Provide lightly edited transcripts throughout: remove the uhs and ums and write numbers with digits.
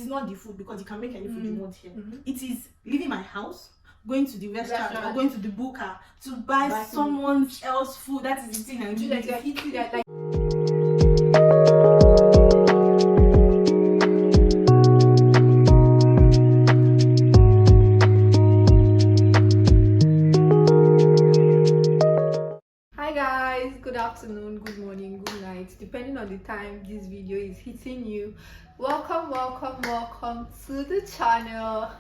is not the food, because you can make any food you want here. It is leaving my house, going to the restaurant or going to the booker to buy someone else's food. That is the thing I do. Like you're eating that, like. Hi guys, good afternoon, good morning, good night, depending on the time this video is hitting you. Welcome to the channel.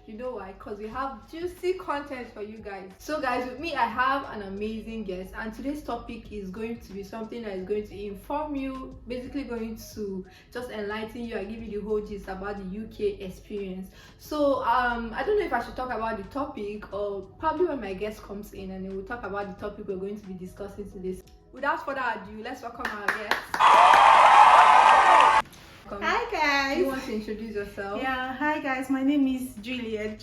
You know why? Because we have juicy content for you guys. So guys, with me I have an amazing guest, and today's topic is going to be something that is going to inform you, basically going to just enlighten you and give you the whole gist about the UK experience. So I don't know if I should talk about the topic, or probably when my guest comes in and we'll talk about the topic we're going to be discussing today. Without further ado, let's welcome our guest. Hi guys. You want to introduce yourself? Yeah, hi guys. My name is Juliet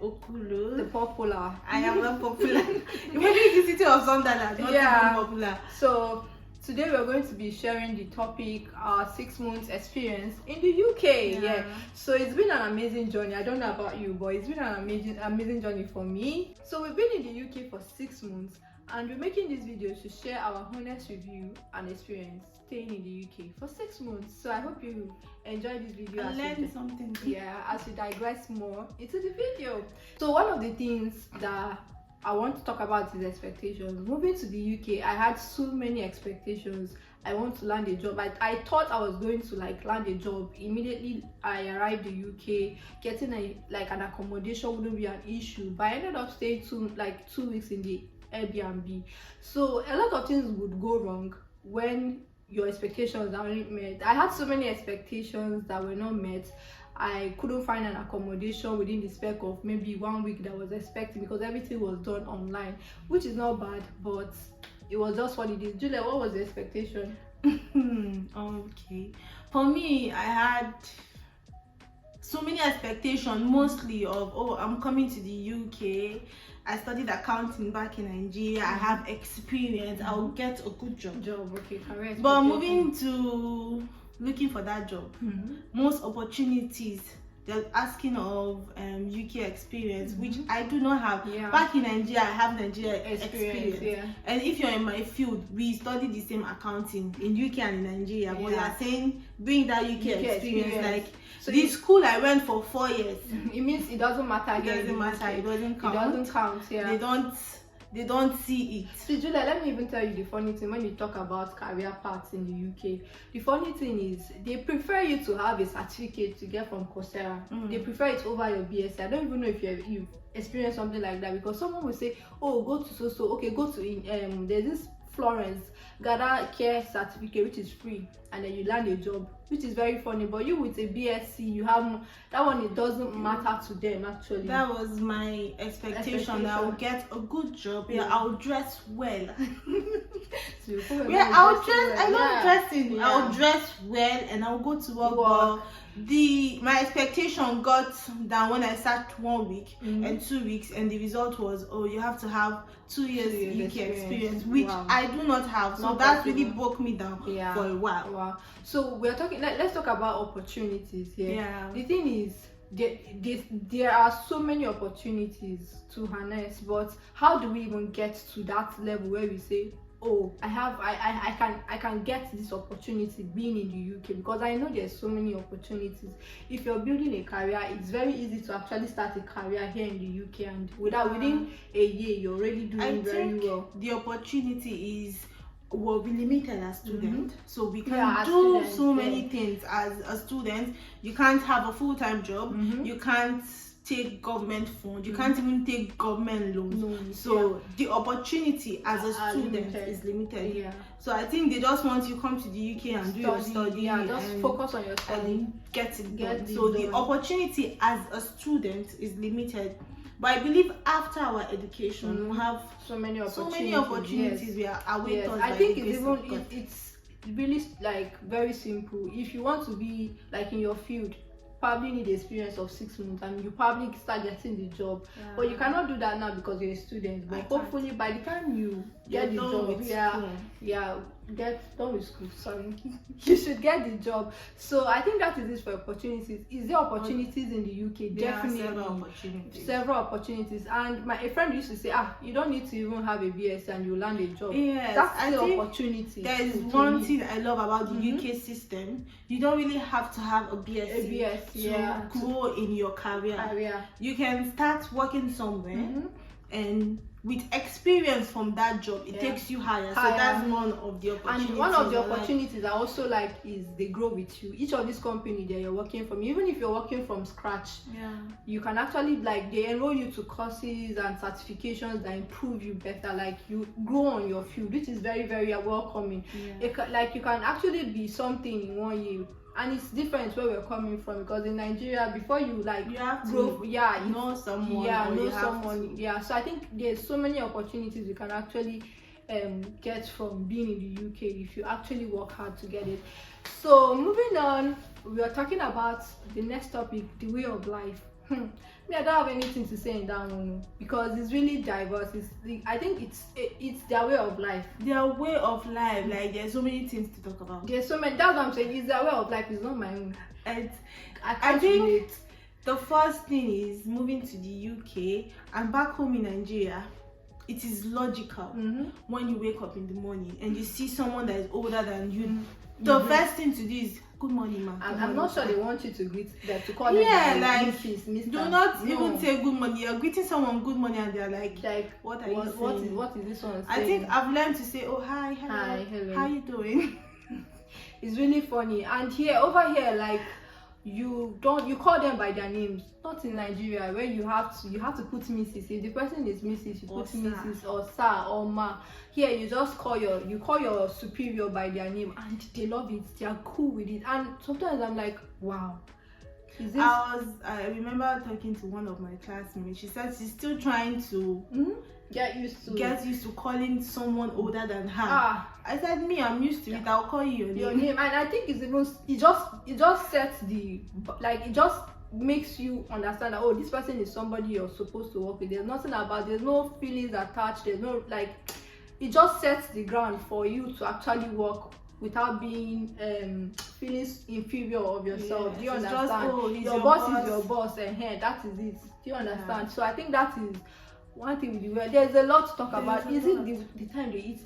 okulo. The popular. I am not popular. Even in the city of Sunderland, not even popular. So today we're going to be sharing the topic, our 6 months experience in the UK. Yeah. So it's been an amazing journey. I don't know about you, but it's been an amazing journey for me. So we've been in the UK for 6 months, and we're making this video to share our honest review and experience staying in the UK for 6 months. So I hope you enjoy this video and learn something. Yeah, as we digress more into the video. So one of the things that I want to talk about is expectations. Moving to the UK, I had so many expectations. I want to land a job. I thought I was going to land a job immediately I arrived in the UK. Getting an accommodation wouldn't be an issue, but I ended up staying 2 weeks in the Airbnb. So a lot of things would go wrong when your expectations aren't met. I had so many expectations that were not met. I couldn't find an accommodation within the spec of maybe 1 week that I was expecting, because everything was done online, which is not bad, but it was just what it is. Julia, what was the expectation? Okay, for me, I had so many expectations, mostly of, oh, I'm coming to the UK, I studied accounting back in Nigeria, I have experience, I'll get a good job. Okay, correct. But moving to looking for that job, most opportunities, they're asking of UK experience, which I do not have. Back in Nigeria, I have Nigeria experience. And if you're in my field, we study the same accounting in UK and in Nigeria, but you're saying bring that UK experience. Like, so the school I went for 4 years, it means it doesn't matter. It doesn't matter. It doesn't count. It doesn't count. They don't see it. So Julia, let me even tell you the funny thing when you talk about career paths in the UK. The funny thing is they prefer you to have a certificate to get from Coursera. They prefer it over your BSc. I don't even know if you've experienced something like that, because someone will say, oh, go to okay, go to there's this Florence, gather care certificate, which is free, and then you land a job, which is very funny. But you with a BSc, you have that one. It doesn't matter to them actually. That was my expectation. That I will get a good job. I'll dress well. I'll dress. I love dressing. I'll dress well and I'll go to work. But my expectation got down when I sat 1 week and 2 weeks, and the result was, oh, you have to have 2 years UK experience, which I do not have. So that really broke me down for a while. So we're talking. Let's talk about opportunities here. The thing is, there are so many opportunities to harness, but how do we even get to that level where we say, oh, I can get this opportunity being in the UK? Because I know there's so many opportunities. If you're building a career, it's very easy to actually start a career here in the UK, and within a year you're already doing very well. The opportunity will be limited as student, so we can do so many things as a student. You can't have a full-time job, you can't take government funds, you can't even take government loans. So the opportunity as a student is limited. So I think they just want you to come to the UK and do your study, just focus on your study and get it done. So the opportunity as a student is limited. But I believe after our education, we'll have so many opportunities we are awaiting. I think it's really very simple. If you want to be in your field, probably need experience of 6 months, and you probably start getting the job. But you cannot do that now because you're a student. But hopefully by the time you get the job, get done with school. Sorry, you should get the job. So I think that is it for opportunities. Is there opportunities in the UK? There Definitely, are several opportunities. Several opportunities. And a friend used to say, you don't need to even have a BS and you land a job. Yes, that's the opportunity. There is one thing I love about the UK system. You don't really have to have a BS to grow in your career. You can start working somewhere and with experience from that job, it takes you higher. So that's one of the opportunities. And one of the opportunities I also like is they grow with you. Each of these companies that you're working from, even if you're working from scratch, you can actually they enroll you to courses and certifications that improve you better. Like you grow on your field, which is very, very welcoming. You can actually be something in 1 year. And it's different where we're coming from, because in Nigeria, before you have to grow, know someone. So I think there's so many opportunities you can actually get from being in the UK if you actually work hard to get it. So moving on, we are talking about the next topic, the way of life. I don't have anything to say in that one because it's really diverse. I think it's their way of life. Their way of life, like there's so many things to talk about. There's so many. That's what I'm saying. It's their way of life. It's not my own. And I think the first thing is moving to the UK and back home in Nigeria. It is logical when you wake up in the morning and you see someone that is older than you. The first thing to do is good morning, ma'am. I'm not sure they want you to greet them, to call them Mrs. Mr. Do not even say good morning. You're greeting someone good morning and they're like what are you saying? What is this one saying? I think I've learned to say, oh, hi, hello. Hi, hello. How you doing? It's really funny. And over here, like you call them by their names. Not in Nigeria where you have to put Mrs. If the person is Mrs. you put Mrs. or Sir or Ma. Here you just call your superior by their name, and they love it. They are cool with it. And sometimes I'm like, wow. I remember talking to one of my classmates. She said she's still trying to get used to calling someone older than her. I said, me, I'm used to it. I'll call you your name. And I think it just sets it just makes you understand that, oh, this person is somebody you're supposed to work with. There's no feelings attached. There's no it just sets the ground for you to actually work without being feeling inferior of yourself. Do you understand? Your boss is your boss, and that is it. Do you understand? So I think that is one thing with the world. There's a lot to talk about. Is it the time they eat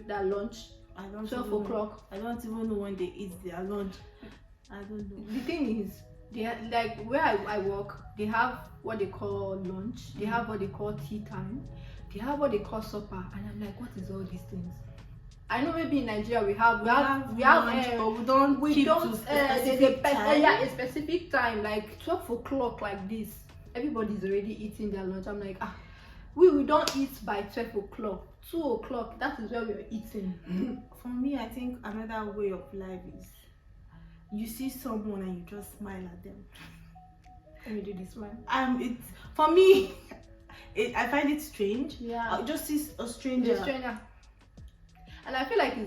their lunch? I don't 12 o'clock. I don't even know when they eat their lunch. I don't know. The thing is, where I work, they have what they call lunch. They have what they call tea time. They have what they call supper, and I'm like, what is all these things? I know maybe in Nigeria we have lunch, but we don't a specific time, like 12 o'clock like this. Everybody's already eating their lunch. I'm like, we don't eat by 12 o'clock. 2 o'clock, that is where we're eating. For me, I think another way of life is you see someone and you just smile at them. Let me do this one. It's for me. I find it strange. Yeah. Just see a stranger. And I feel like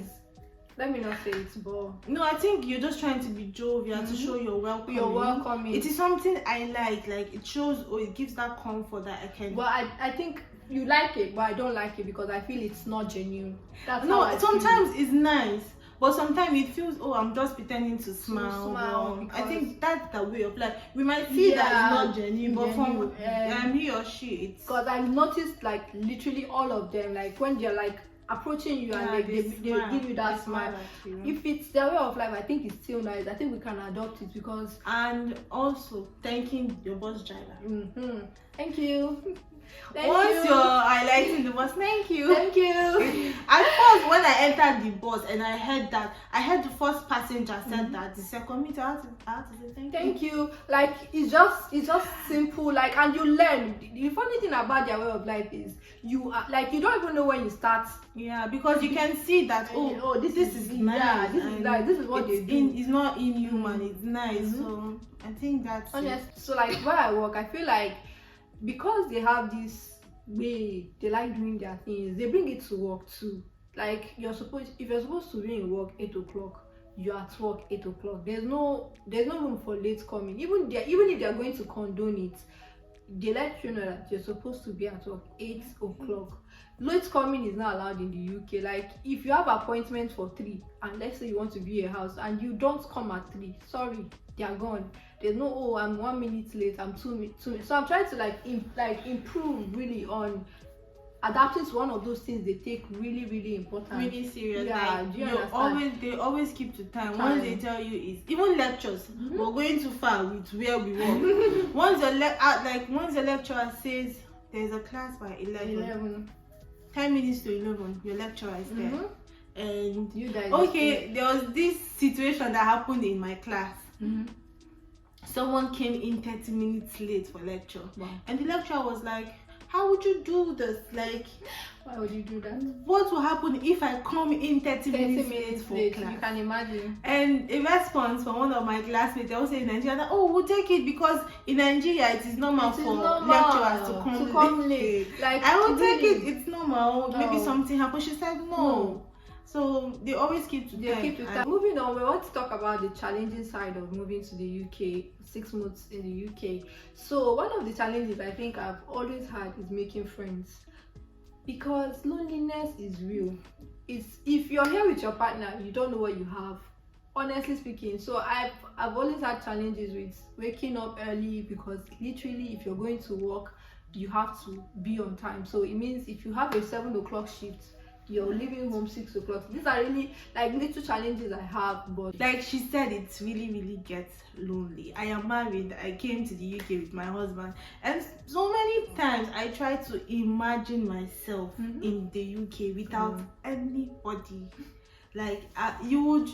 let me not say it, but no, I think you're just trying to be jovial to show you're welcoming. You're welcoming. It is something I like. Like it shows, or it gives that comfort that I can. Well, I think you like it, but I don't like it because I feel it's not genuine. Sometimes it's nice. But sometimes it feels, I'm just pretending to smile. I think that's the way of life. We might feel that it's not genuine, but from he or she, it's... Because I've noticed, like, literally all of them, like, when they're, like, approaching you and they give you that smile. If it's their way of life, I think it's still nice. I think we can adopt it because... And also, thanking your bus driver. Thank you. Once you're highlighting the bus, thank you. At first, when I entered the bus and I heard the first passenger said that, the second meter, I had to say thank you. Like it's just simple. Like, and you learn. The funny thing about their way of life is you don't even know when you start. Yeah, because you can see that this is nice. Yeah, this is nice. This is what they do. It's not inhuman. It's nice. So I think that's honest. So like where I work, I feel like, because they have this way they like doing their things, they bring it to work too. Like if you're supposed to be in work 8 o'clock, you're at work 8 o'clock. There's no room for late coming. Even if they're going to condone it, they let you know that you're supposed to be at work 8 o'clock. Late coming is not allowed in the UK. Like if you have appointment for 3 and let's say you want to be a house and you don't come at 3, sorry, they are gone. There's no, oh, I'm 1 minute late, I'm 2 minutes. So I'm trying to like improve really on adapting to one of those things they take really important, really serious. Yeah, like, do you understand? They always keep to time. Once they tell you is even lectures, we're going too far with where we work. once the lecturer says there's a class by 11. 10 minutes to 11, your lecturer is there. And you guys there was this situation that happened in my class. Someone came in 30 minutes late for lecture. Wow. And the lecturer was like, how would you do this? Like, why would you do that? What will happen if I come in 30 minutes late for class? You can imagine. And a response from one of my classmates, they also in Nigeria, that, oh, we'll take it because in Nigeria it is normal for lecturers to come late. Like, I will take it, it's normal. No. Maybe something happened. She said no. So they always keep to time. Moving on, we want to talk about the challenging side of moving to the UK, 6 months in the UK. So one of the challenges I think I've always had is making friends, because loneliness is real. It's if you're here with your partner, you don't know what you have, honestly speaking. So I've always had challenges with waking up early, because literally if you're going to work, you have to be on time. So it means if you have a 7 o'clock shift, you're leaving home 6 o'clock. These are really like little challenges I have, but like she said, it really gets lonely. I am married. I came to the UK with my husband, and so many times I try to imagine myself in the UK without anybody. Like you would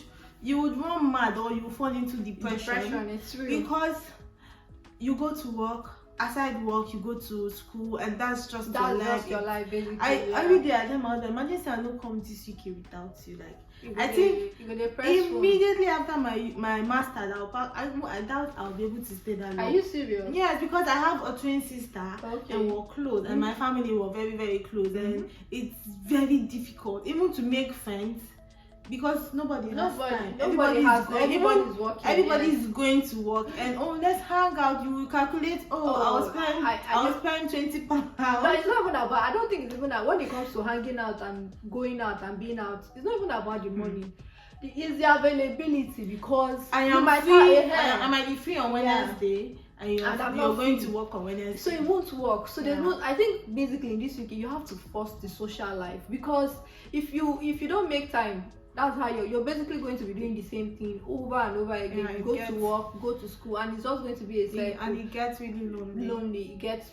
run mad, or you fall into depression. It's real. Because you go to work, aside work, you go to school, and that's just your life basically. Every day I tell my husband, imagine say I don't come to this UK without you. Like I think immediately after my master's, I doubt I'll be able to stay that long. Are you serious? Yes, because I have a twin sister, and we're close, and my family were very close, and it's very difficult even to make friends. Because nobody has time. Everybody's going to work, and let's hang out. You will calculate. I was spending £20. But it's not even about. I don't think it's even that. When it comes to hanging out and going out and being out, it's not even about the money. It's the availability, because I might be free on Wednesday. And you're going to work on Wednesday. So it won't work. So there's no. I think basically in this UK you have to force the social life, because if you don't make time, that's how you're basically going to be doing the same thing over and over again. You go to work, go to school, and it's just going to be a cycle. And it gets really lonely. It gets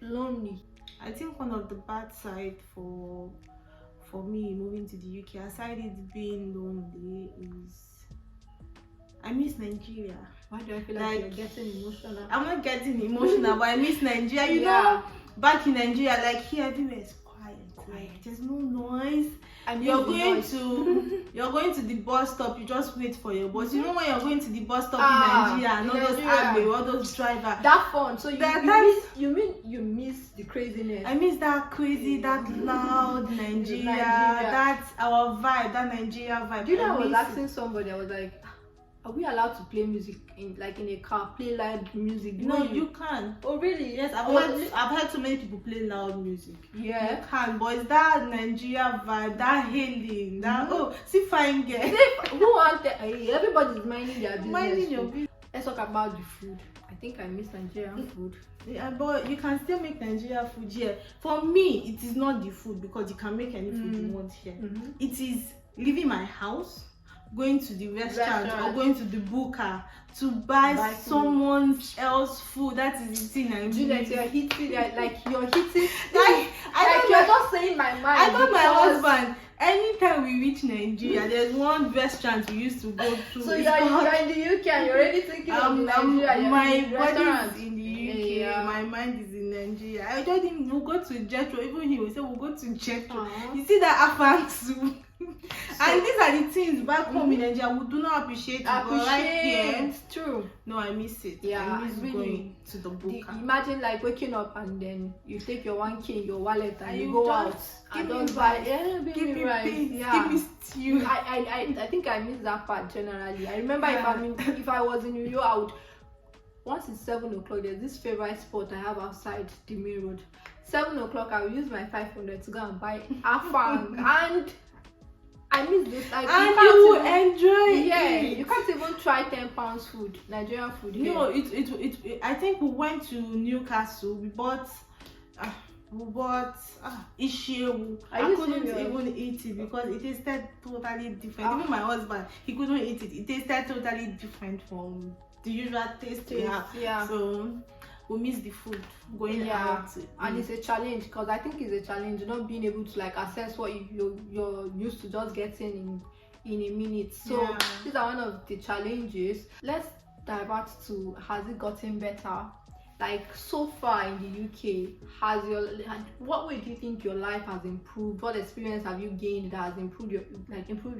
lonely. I think one of the bad side for me moving to the UK, aside it being lonely, is I miss Nigeria. Why do I feel like you're getting emotional? I'm not getting emotional, but I miss Nigeria. You know, back in Nigeria, like here, everywhere is quiet. Like there's no noise. And you're going to the bus stop, you just wait for your bus. You know when you're going to the bus stop in Nigeria, and all those drivers. That fun. So you miss the craziness. I miss that crazy, that loud Nigeria. That's our vibe, that Nigeria vibe. Do you know I was asking somebody, I was like, are we allowed to play music in a car, play loud music? No, you can. Oh really? Yes, I've heard so many people play loud music. Yeah, you can, but it's that Nigeria vibe, that hailing, that see fine girl. Who want everybody's minding their business. Minding your business. Let's talk about the food. I think I miss Nigerian food. Yeah, but you can still make Nigerian food here. For me, it is not the food, because you can make any food you want here. It is leaving my house, going to the restaurant or going to the booker to buy someone else's food. That is the thing I mean. Juliet, you're hitting. You're just saying my mind. I told my husband, anytime we reach Nigeria, there's one restaurant we used to go to. So you're in the UK and you're already thinking of Nigeria. My body is in the UK. My mind is in Nigeria. I told him we'll go to Jetro. Even he will say we'll go to Jetro. You see that afang soup. And these are the things back home in Nigeria we do not appreciate. It's true. No, I miss it. Yeah, I miss going to the book. Imagine like waking up and then you take your 1K in your wallet and you go out and don't buy. Give me rice. Give me stew. I think I miss that part generally. I remember if I was in New York, once it's 7 o'clock, there's this favorite spot I have outside the main road. 7 o'clock, I will use my 500 to go and buy afang, and I miss this. Like, and you will enjoy it. You can't even try £10 food, Nigerian food here. No, it I think we went to Newcastle. We bought ishewu. I couldn't even eat it because it tasted totally different. Even my husband, he couldn't eat it. It tasted totally different from the usual taste we have. Yeah. So we miss the food going out. And it's a challenge, because I think it's a challenge not being able to like access what you're used to just getting in a minute. So these are one of the challenges. Let's divert to, has it gotten better? Like, so far in the UK, what way do you think your life has improved? What experience have you gained that has improved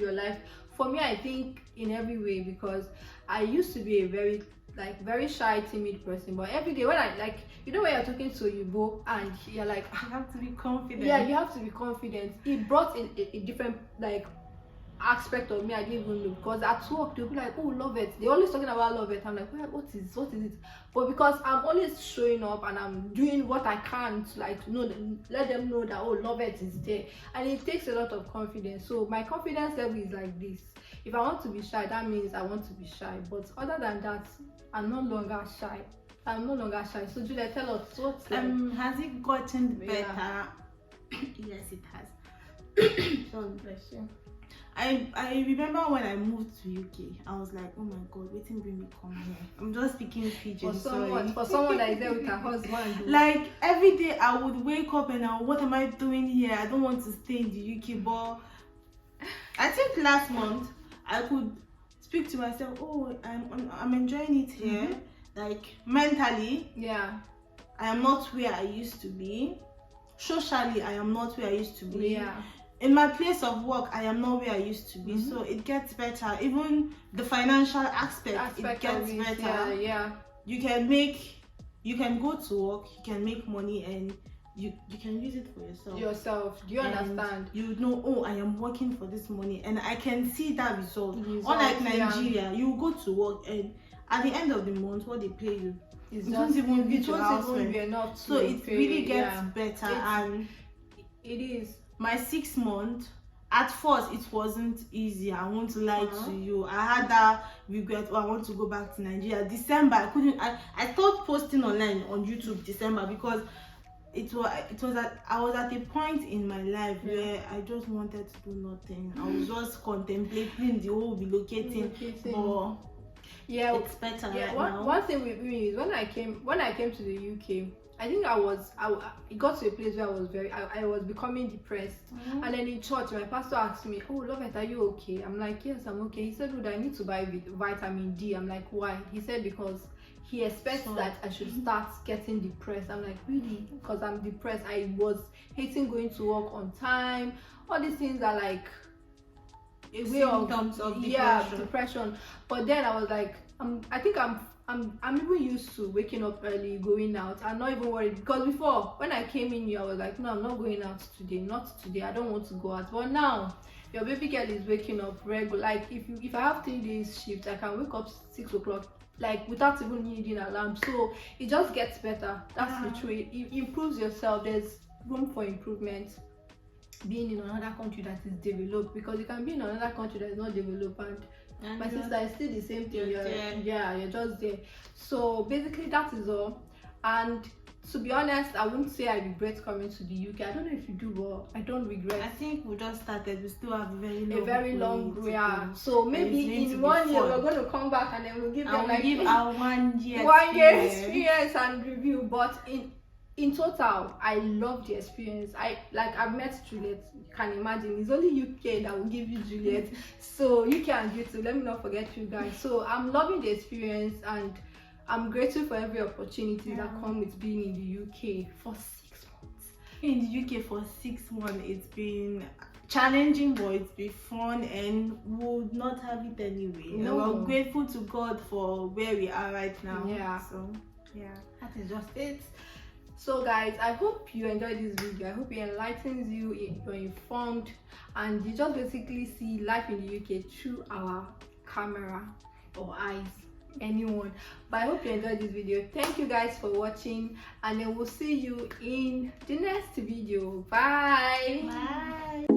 your life? For me, I think in every way, because I used to be a very shy, timid person, but every day when I when you're talking to Yubo and you're like, you have to be confident. Yeah, you have to be confident. It brought in a different aspect of me I didn't even know, because at work they'll be like, oh, love it, they're always talking about love it. I'm like, what is it? But because I'm always showing up and I'm doing what I can to let them know that, oh, love it is there, and it takes a lot of confidence. So my confidence level is like this. If I want to be shy, that means I want to be shy, but other than that, I'm no longer shy. So Juliet, tell us what's has it gotten better? Yes, it has. So bless you. I remember when I moved to UK, I was like, oh my god, waiting bring me come here. I'm just speaking pidgin. For someone that is there with her husband. Like, every day I would wake up and what am I doing here? I don't want to stay in the UK. But I think last month I could speak to myself, oh, I'm enjoying it here. Like, mentally, I am not where I used to be. Socially, I am not where I used to be. In my place of work, I am not where I used to be. So it gets better. Even the financial aspect it gets better. You can go to work, you can make money, and you can use it for yourself. Do you understand? You know, oh, I am working for this money, and I can see that result. Unlike Nigeria, you go to work, and at the end of the month, what they pay you, it won't even be enough. So it really gets better, and it is. My 6 months, at first it wasn't easy. I won't lie to you. I had that regret. Oh, I want to go back to Nigeria. December, I couldn't. I stopped posting online on YouTube December, because I was at a point in my life where I just wanted to do nothing. I was just contemplating the whole relocating. But it's better right now. One thing with me is when I came to the UK, I think it got to a place where I was becoming depressed. And then in church, my pastor asked me, oh, Lovett, are you okay? I'm like, yes, I'm okay. He said, good, I need to buy vitamin D. I'm like, why? He said, because he expects that I should start getting depressed. I'm like, really? Because I'm depressed. I was hating going to work on time. All these things are like a way of depression. But then I was like, I think I'm even used to waking up early, going out. I'm not even worried, because before, when I came in here, I was like, no, I'm not going out today. Not today. I don't want to go out. But now, your baby girl is waking up regular. Like, if I have 3 days shift, I can wake up 6 o'clock, like, without even needing an alarm. So it just gets better. That's the truth. It improves yourself. There's room for improvement being in another country that is developed, because you can be in another country that is not developed, and my sister is still the same thing. You're just there. So basically that is all. And to be honest, I wouldn't say I regret coming to the UK. I don't know if you do, but I don't regret. I think we just started. We still have a very long way. So maybe in 1 year we're going to come back, and then we'll give them our 1 year experience and review. But in total, I love the experience. I've met Juliet. You can imagine, it's only UK that will give you Juliet. So UK and you too. Let me not forget you guys. So I'm loving the experience, and I'm grateful for every opportunity that comes with being in the UK for 6 months. In the UK for 6 months, it's been challenging, but it's been fun, and we would not have it anyway. No. We're grateful to God for where we are right now. So that is just it. So guys, I hope you enjoyed this video. I hope it enlightens you, you're informed, and you just basically see life in the UK through our camera or eyes. anyone. But I hope you enjoyed this video. Thank you guys for watching, and then we'll see you in the next video. Bye. Bye.